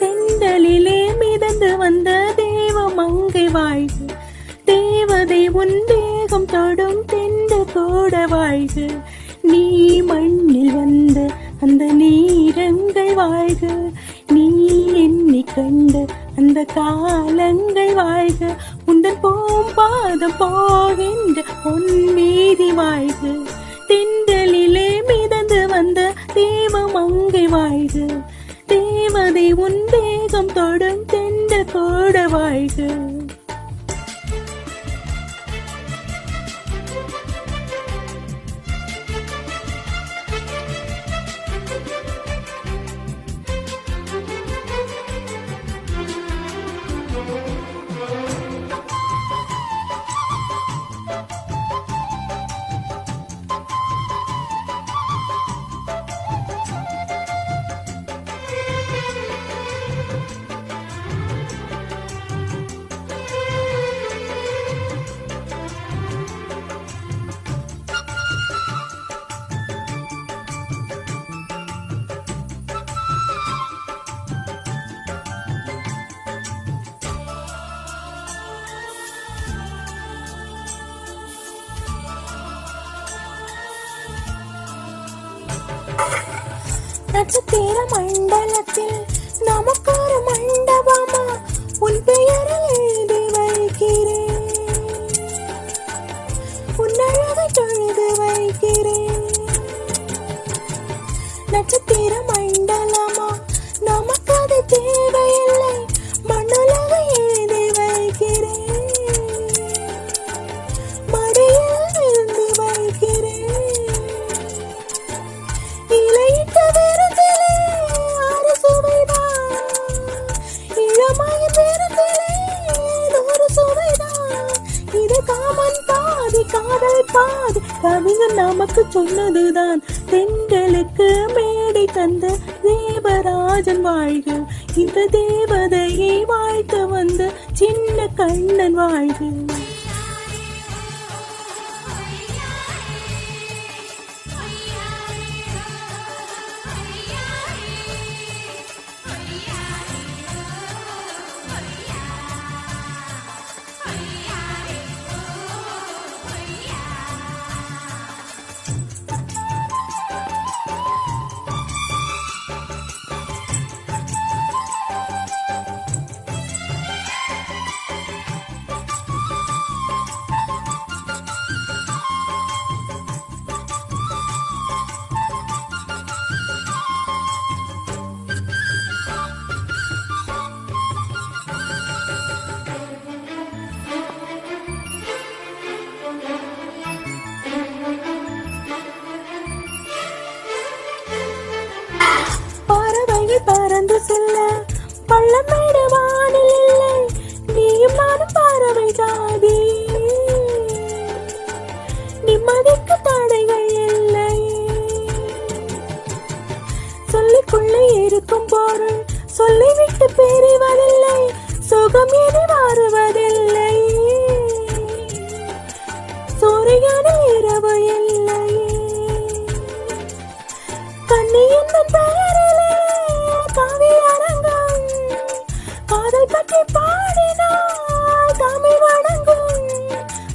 தென்றலிலே மிதந்து வந்த தேவ மங்கை வாழ்க, தேவதை உன் தேகம் தொடும் தென்று கூட வாழ்க. நீ மண்ணில் வந்த அந்த நீரங்கள் வாழ்க, நீ எண்ணி கண்ட அந்த காலங்கள் வாழ்க. உந்தன் பாதம் போகின்ற பொன்மீதி வாழ்க, தென்றலிலே மிதந்து வந்த தேவ மங்கை வாழ்க, தேவதை உன் தேகம் தொடும் தென்ற கூட வாழ்க. நட்சத்திர மண்டலத்தில் நமக்கொரு மண்டபமா உன் பெயரில் எழுதி வைக்கிறேன், உன் அழகை தொழுது வைக்கிறேன். நட்சத்திர மண்டலமா நமக்கு அது தேவையில்லை, மண்ணுலகை எழுதி வைக்கிறேன், மடியில் எழுதி வைக்கிறேன். இலையிட்ட விருந்திலே ஆறு சுவைதான், இளமையின் விருந்திலே ஒரு சுவைதான். இது காமன் பாதி காதல் பாதி, கவிஞர் நமக்கு சொன்னதுதான். பெண்களுக்கு மேடை தந்த தேவராஜன் வாழ்க, இந்த தேவதையை வாழ்த்த வந்த சின்ன கண்ணன் வாழ்க. பறந்து செல்ல பள்ளமேடு வானில் இல்லை, நீயும் நானும் பறவை ஜாதி, நிம்மதிக்கு தடைகள் இல்லை. சொல்லிக்குள்ளே இருக்கும் பொருள் சொல்லிவிட்டு பெறுவதில்லை, சுகம் எது மாறுவதில்லை. சூரியனில் இரவு இல்லை, கண்ணி என்னும் பெயரிலே கவியரங்கம், காதல் பற்றி பாடினார் தமிழ் வணங்கும்.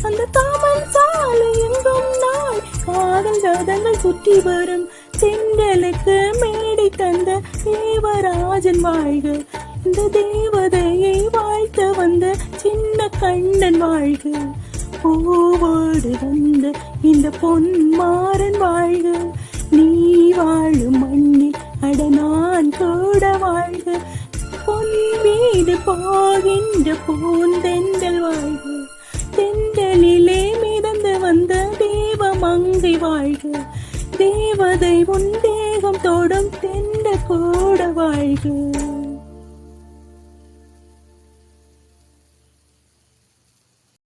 அந்த காமன் சாலை எங்கும் நாள் காதல் ரதங்கள் சுற்றி வரும், தென்றலுக்கு மேடை தந்த தேவராஜன் வாழ்க, இந்த தேவதையை வாழ்த்த வந்த சின்ன கண்ணன் வாழ்க. பூவோடு வந்த இந்த பொன்மாறன் வாழ்க, நீ வாழும் மண்ணில் அட நான் கூட வாழ்க, பொன் மீது போகின்ற பூந்தென்றல் வாழ்க, தென்றலிலே மிதந்து வந்த தேவ மங்கை வாழ்க, தேவதை உன் தேகம் தொடும் தென்ற கூட வாழ்க.